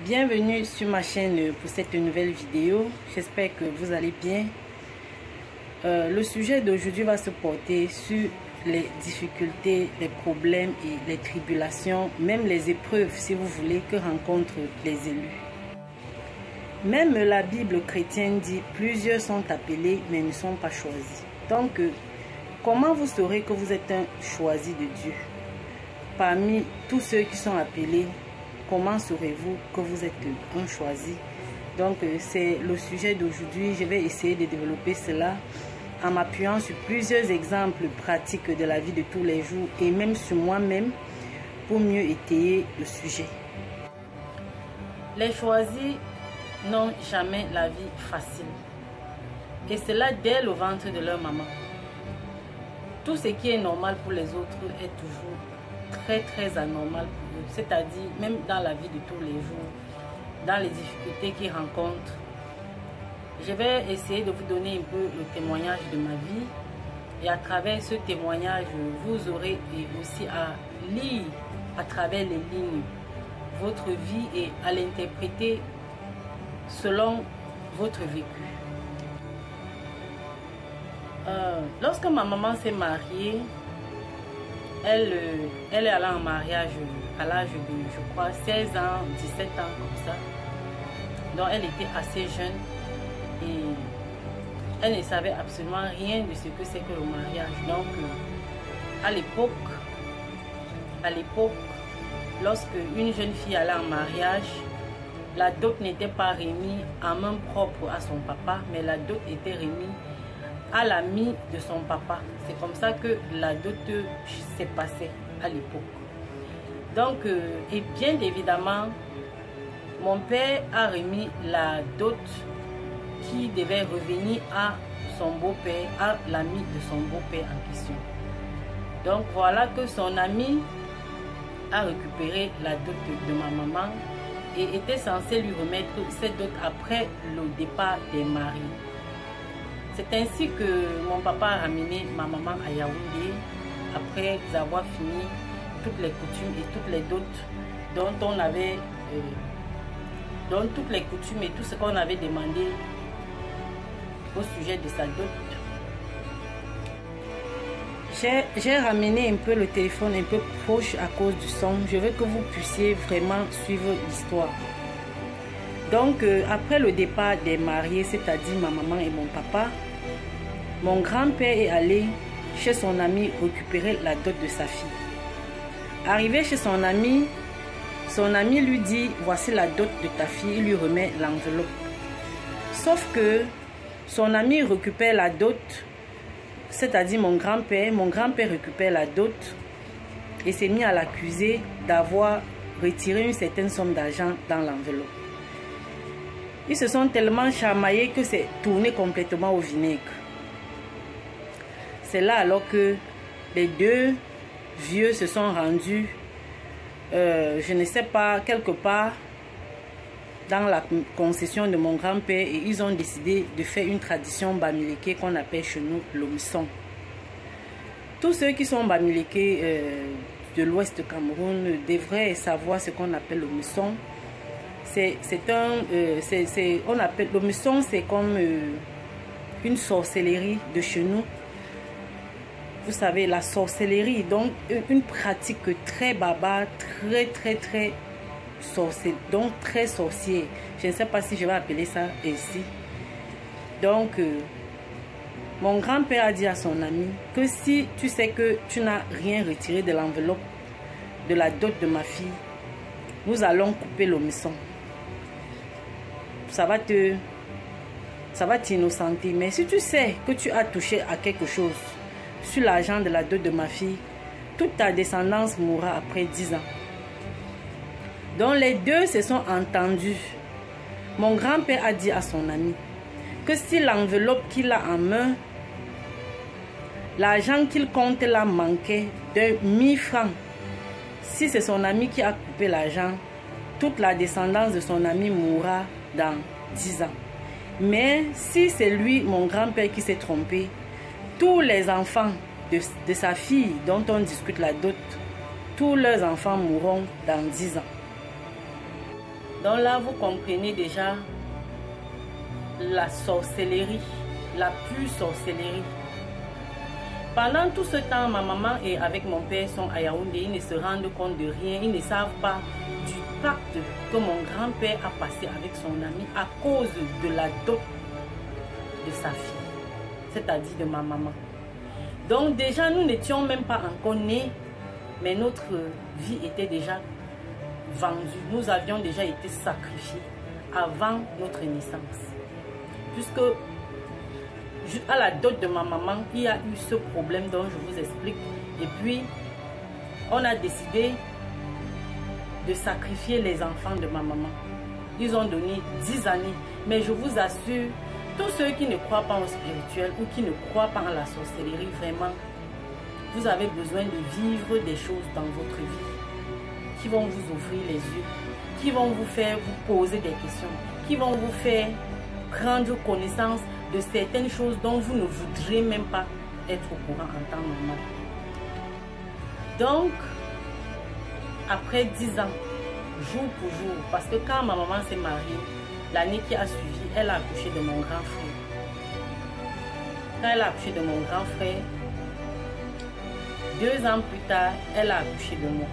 Bienvenue sur ma chaîne pour cette nouvelle vidéo. J'espère que vous allez bien. Le sujet d'aujourd'hui va se porter sur les difficultés, les problèmes et les tribulations, même les épreuves, si vous voulez, que rencontrent les élus. Même la Bible chrétienne dit « Plusieurs sont appelés, mais ne sont pas choisis ». Donc, comment vous saurez que vous êtes un choisi de Dieu? Parmi tous ceux qui sont appelés, comment saurez-vous que vous êtes un choisi? Donc, c'est le sujet d'aujourd'hui. Je vais essayer de développer cela en m'appuyant sur plusieurs exemples pratiques de la vie de tous les jours et même sur moi-même pour mieux étayer le sujet. Les choisis n'ont jamais la vie facile. Et cela dès le ventre de leur maman. Tout ce qui est normal pour les autres est toujours très anormal pour eux. C'est-à-dire même dans la vie de tous les jours, dans les difficultés qu'ils rencontrent. Je vais essayer de vous donner un peu le témoignage de ma vie. Et à travers ce témoignage, vous aurez aussi à lire à travers les lignes votre vie et à l'interpréter selon votre vécu. Lorsque ma maman s'est mariée, elle est allée en mariage à l'âge de, je crois, 16 ans, 17 ans, comme ça. Donc elle était assez jeune et elle ne savait absolument rien de ce que c'est que le mariage. Donc à l'époque, lorsque une jeune fille allait en mariage, la dot n'était pas remise en main propre à son papa, mais la dot était remise à l'ami de son papa. C'est comme ça que la dot s'est passée à l'époque. Donc, et bien évidemment, mon père a remis la dot qui devait revenir à son beau-père, à l'ami de son beau-père en question. Donc voilà que son ami a récupéré la dot de ma maman et était censé lui remettre cette dot après le départ des maris. C'est ainsi que mon papa a ramené ma maman à Yaoundé après avoir fini toutes les coutumes et toutes les dots dont on avait, dont toutes les coutumes et tout ce qu'on avait demandé au sujet de sa dot. J'ai ramené un peu le téléphone un peu proche à cause du son. Je veux que vous puissiez vraiment suivre l'histoire. Donc, après le départ des mariés, c'est-à-dire ma maman et mon papa, mon grand-père est allé chez son ami récupérer la dot de sa fille. Arrivé chez son ami lui dit « Voici la dot de ta fille », il lui remet l'enveloppe. Sauf que son ami récupère la dot, c'est-à-dire mon grand-père récupère la dot et s'est mis à l'accuser d'avoir retiré une certaine somme d'argent dans l'enveloppe. Ils se sont tellement chamaillés que c'est tourné complètement au vinaigre. C'est là alors que les deux vieux se sont rendus, je ne sais pas, quelque part dans la concession de mon grand-père et ils ont décidé de faire une tradition bamileke qu'on appelle chez nous l'omisson. Tous ceux qui sont bamileke de l'ouest du Cameroun devraient savoir ce qu'on appelle l'omisson. On appelle l'omisson, c'est comme une sorcellerie de chez nous. Vous savez, la sorcellerie, donc une pratique très barbare, très sorcière, donc très sorcière. Je ne sais pas si je vais appeler ça ainsi. Donc, mon grand-père a dit à son ami que si tu sais que tu n'as rien retiré de l'enveloppe de la dot de ma fille, nous allons couper l'omisson. Ça va t'innocenter. Mais si tu sais que tu as touché à quelque chose sur l'argent de la dot de ma fille, toute ta descendance mourra après 10 ans. Donc les deux se sont entendus. Mon grand-père a dit à son ami que si l'enveloppe qu'il a en main, l'argent qu'il compte là manquait de 1000 francs, si c'est son ami qui a coupé l'argent, toute la descendance de son ami mourra dans 10 ans. Mais si c'est lui, mon grand-père, qui s'est trompé, tous les enfants de sa fille dont on discute la dot, tous leurs enfants mourront dans 10 ans. Donc là, vous comprenez déjà la sorcellerie, la pure sorcellerie. Pendant tout ce temps, ma maman et avec mon père sont à Yaoundé. Ils ne se rendent compte de rien. Ils ne savent pas du pacte que mon grand-père a passé avec son ami à cause de la dot de sa fille, c'est-à-dire de ma maman. Donc déjà, nous n'étions même pas encore nés, mais notre vie était déjà vendue. Nous avions déjà été sacrifiés avant notre naissance. Puisque à la dot de ma maman, il y a eu ce problème dont je vous explique. Et puis, on a décidé de sacrifier les enfants de ma maman. Ils ont donné 10 années. Mais je vous assure, tous ceux qui ne croient pas au spirituel ou qui ne croient pas en la sorcellerie, vraiment, vous avez besoin de vivre des choses dans votre vie qui vont vous ouvrir les yeux, qui vont vous faire vous poser des questions, qui vont vous faire prendre connaissance de certaines choses dont vous ne voudrez même pas être au courant en temps normal. Donc, après 10 ans, jour pour jour, parce que quand ma maman s'est mariée, l'année qui a suivi, elle a accouché de mon grand frère. Quand elle a accouché de mon grand frère, 2 ans plus tard, elle a accouché de moi.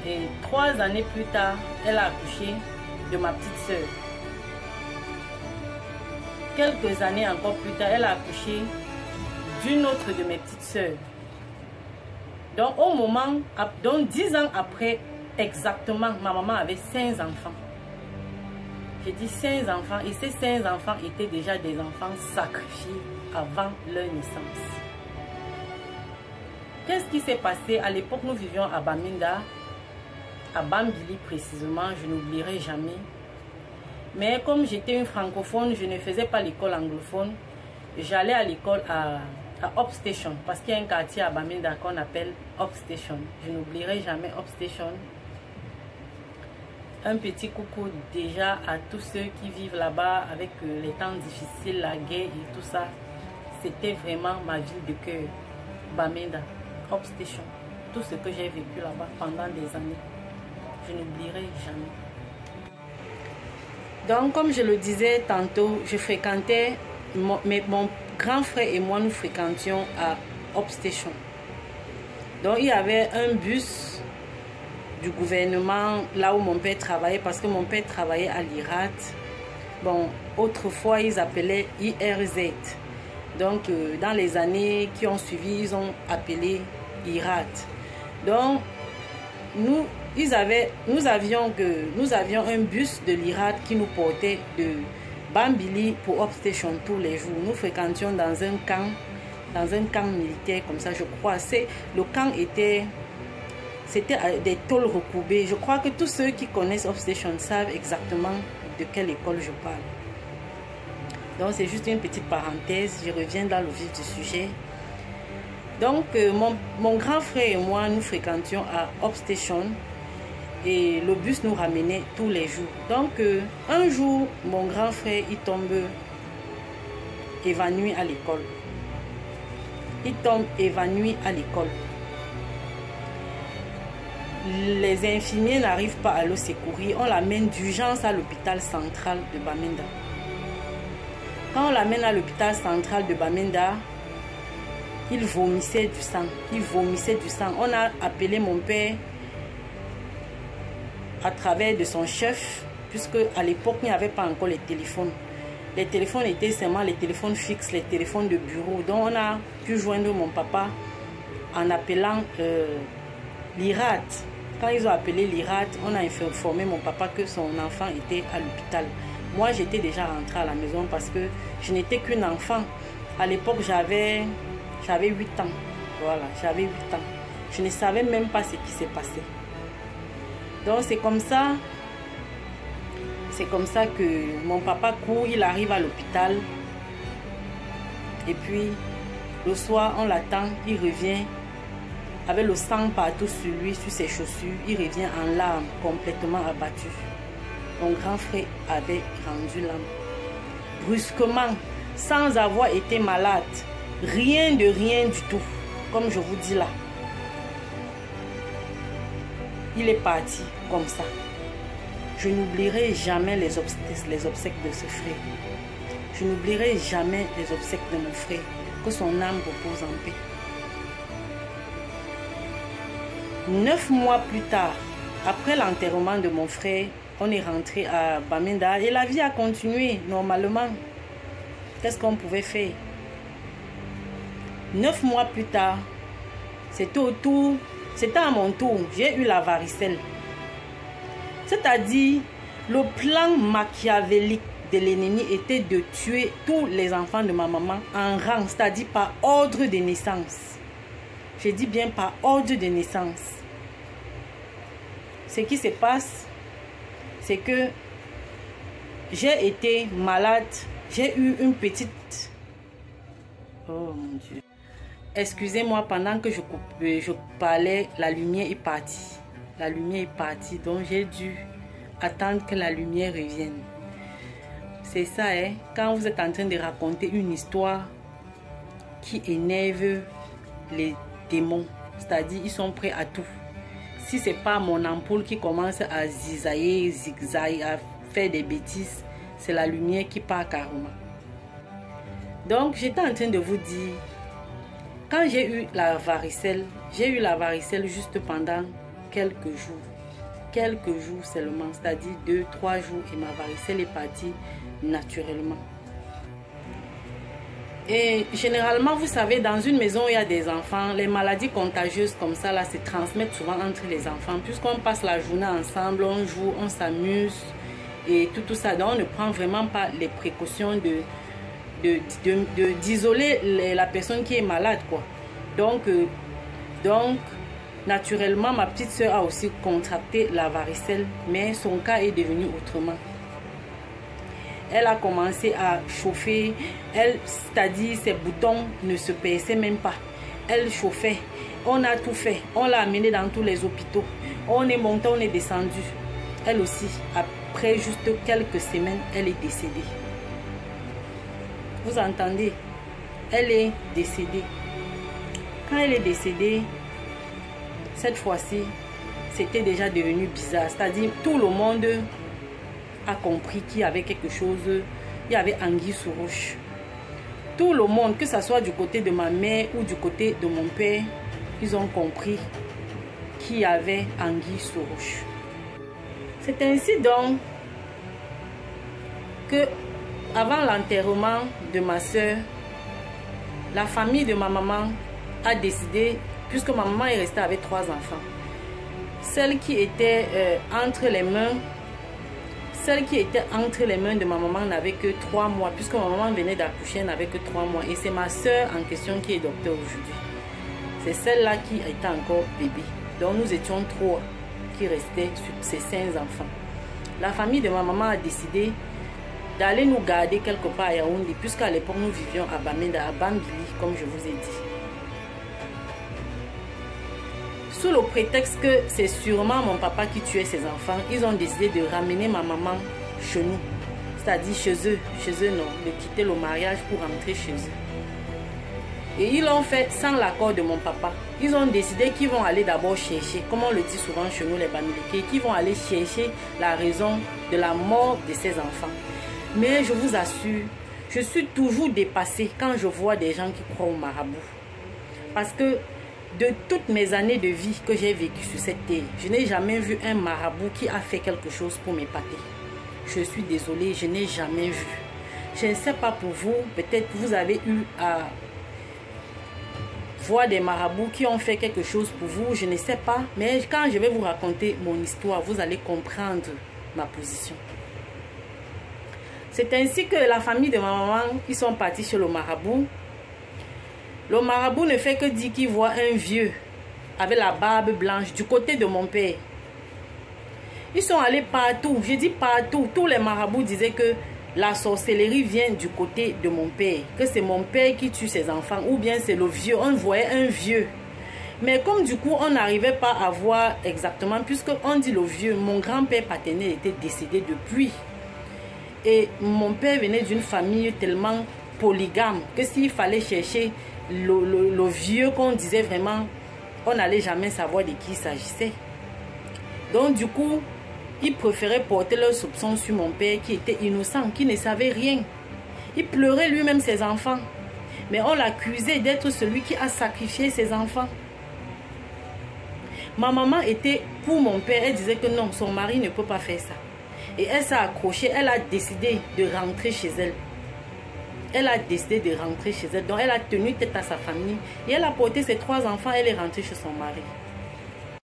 Et 3 années plus tard, elle a accouché de ma petite soeur. Quelques années encore plus tard, elle a accouché d'une autre de mes petites soeurs. Donc au moment, donc 10 ans après, exactement, ma maman avait 5 enfants. J'ai dit 5 enfants, et ces 5 enfants étaient déjà des enfants sacrifiés avant leur naissance. Qu'est-ce qui s'est passé? À l'époque, nous vivions à Bamenda, à Bambili précisément, je n'oublierai jamais. Mais comme j'étais une francophone, je ne faisais pas l'école anglophone. J'allais à l'école à Upstation, parce qu'il y a un quartier à Bamenda qu'on appelle Upstation. Je n'oublierai jamais Upstation. Un petit coucou déjà à tous ceux qui vivent là-bas avec les temps difficiles, la guerre et tout ça. C'était vraiment ma ville de cœur. Bamenda, Upstation. Tout ce que j'ai vécu là-bas pendant des années. Je n'oublierai jamais. Donc, comme je le disais tantôt, je fréquentais, mon grand frère et moi, nous fréquentions à Upstation. Donc, il y avait un bus du gouvernement là où mon père travaillait, parce que mon père travaillait à l'IRAT. Bon, autrefois, ils appelaient IRZ. Donc, dans les années qui ont suivi, ils ont appelé IRAT. Donc, nous avions un bus de l'IRAT qui nous portait de Bambili pour Upstation tous les jours. Nous fréquentions dans un camp militaire comme ça, je crois. Le camp c'était des tôles recourbées. Je crois que tous ceux qui connaissent Upstation savent exactement de quelle école je parle. Donc c'est juste une petite parenthèse, je reviens dans le vif du sujet. Donc mon grand frère et moi, nous fréquentions à Upstation. Et le bus nous ramenait tous les jours. Donc, un jour, mon grand frère, il tombe évanoui à l'école. Il tombe évanoui à l'école. Les infirmiers n'arrivent pas à le secourir. On l'amène d'urgence à l'hôpital central de Bamenda. Quand on l'amène à l'hôpital central de Bamenda, il vomissait du sang. Il vomissait du sang. On a appelé mon père à travers de son chef, puisque à l'époque, il n'y avait pas encore les téléphones. Les téléphones étaient seulement les téléphones fixes, les téléphones de bureau. Donc, on a pu joindre mon papa en appelant l'IRAT. Quand ils ont appelé l'IRAT, on a informé mon papa que son enfant était à l'hôpital. Moi, j'étais déjà rentrée à la maison parce que je n'étais qu'une enfant. À l'époque, j'avais 8 ans. Voilà, j'avais 8 ans. Je ne savais même pas ce qui s'est passé. Donc c'est comme ça que mon papa court, il arrive à l'hôpital. Et puis le soir, on l'attend, il revient avec le sang partout sur lui, sur ses chaussures. Il revient en larmes, complètement abattu. Mon grand frère avait rendu l'âme. Brusquement, sans avoir été malade. Rien du tout, comme je vous dis là. il est parti comme ça. Je n'oublierai jamais les obsèques de ce frère. Je n'oublierai jamais les obsèques de mon frère. Que son âme repose en paix. 9 mois plus tard, après l'enterrement de mon frère, on est rentré à Bamenda et la vie a continué normalement. Qu'est-ce qu'on pouvait faire? 9 mois plus tard, c'était à mon tour, j'ai eu la varicelle. C'est-à-dire, le plan machiavélique de l'ennemi était de tuer tous les enfants de ma maman en rang, c'est-à-dire par ordre de naissance. Je dis bien par ordre de naissance. Ce qui se passe, c'est que j'ai été malade, j'ai eu une petite... Oh mon Dieu. Excusez-moi, pendant que je parlais, la lumière est partie. La lumière est partie, donc j'ai dû attendre que la lumière revienne. C'est ça, hein? Quand vous êtes en train de raconter une histoire qui énerve les démons, c'est-à-dire ils sont prêts à tout. Si c'est pas mon ampoule qui commence à zigzaguer, à faire des bêtises, c'est la lumière qui part carrément. Donc j'étais en train de vous dire, quand j'ai eu la varicelle juste pendant quelques jours seulement, c'est-à-dire 2-3 jours, et ma varicelle est partie naturellement. Et généralement, vous savez, dans une maison où il y a des enfants, les maladies contagieuses comme ça là se transmettent souvent entre les enfants, puisqu'on passe la journée ensemble, on joue, on s'amuse et tout ça. Donc on ne prend vraiment pas les précautions d'isoler la personne qui est malade, quoi. Donc naturellement, ma petite soeur a aussi contracté la varicelle, mais son cas est devenu autrement. Elle a commencé à chauffer, c'est-à-dire ses boutons ne se perçaient même pas. Elle chauffait, on a tout fait, on l'a amenée dans tous les hôpitaux. On est monté, on est descendu. Elle aussi, après juste quelques semaines, elle est décédée. Vous entendez? Elle est décédée. Quand elle est décédée, cette fois-ci, c'était déjà devenu bizarre. C'est-à-dire, tout le monde a compris qu'il y avait quelque chose, il y avait anguille sous roche. Tout le monde, que ce soit du côté de ma mère ou du côté de mon père, ils ont compris qu'il y avait anguille sous roche. C'est ainsi donc que, avant l'enterrement de ma soeur, la famille de ma maman a décidé, puisque ma maman est restée avec 3 enfants, celle qui était entre les mains de ma maman n'avait que 3 mois, puisque ma maman venait d'accoucher, elle n'avait que 3 mois. Et c'est ma soeur en question qui est docteur aujourd'hui. C'est celle-là qui était encore bébé. Donc nous étions 3 qui restaient sur ces 5 enfants. La famille de ma maman a décidé d'aller nous garder quelque part à Yaoundé, puisqu'à l'époque nous vivions à Bamenda, à Bambili, comme je vous ai dit. Sous le prétexte que c'est sûrement mon papa qui tuait ses enfants, ils ont décidé de ramener ma maman chez nous. C'est-à-dire chez eux non, de quitter le mariage pour rentrer chez eux. Et ils l'ont fait sans l'accord de mon papa. Ils ont décidé qu'ils vont aller d'abord chercher, comme on le dit souvent chez nous les Bamileke, qu'ils vont aller chercher la raison de la mort de ses enfants. Mais je vous assure, je suis toujours dépassée quand je vois des gens qui croient au marabout. Parce que de toutes mes années de vie que j'ai vécues sur cette terre, je n'ai jamais vu un marabout qui a fait quelque chose pour m'épater. Je suis désolée, je n'ai jamais vu. Je ne sais pas pour vous, peut-être vous avez eu à voir des marabouts qui ont fait quelque chose pour vous, je ne sais pas. Mais quand je vais vous raconter mon histoire, vous allez comprendre ma position. C'est ainsi que la famille de ma maman, ils sont partis chez le marabout. Le marabout ne fait que dire qu'il voit un vieux avec la barbe blanche du côté de mon père. Ils sont allés partout, je dis partout. Tous les marabouts disaient que la sorcellerie vient du côté de mon père, que c'est mon père qui tue ses enfants, ou bien c'est le vieux, on voyait un vieux. Mais comme du coup on n'arrivait pas à voir exactement, puisque on dit le vieux, mon grand-père paternel était décédé depuis. Et mon père venait d'une famille tellement polygame que s'il fallait chercher le vieux qu'on disait vraiment, on n'allait jamais savoir de qui il s'agissait. Donc du coup, ils préféraient porter leurs soupçons sur mon père qui était innocent, qui ne savait rien. Il pleurait lui-même ses enfants. Mais on l'accusait d'être celui qui a sacrifié ses enfants. Ma maman était pour mon père. Elle disait que non, son mari ne peut pas faire ça. Et elle s'est accrochée. Elle a décidé de rentrer chez elle. Elle a décidé de rentrer chez elle. Donc elle a tenu tête à sa famille. Et elle a porté ses 3 enfants. Elle est rentrée chez son mari.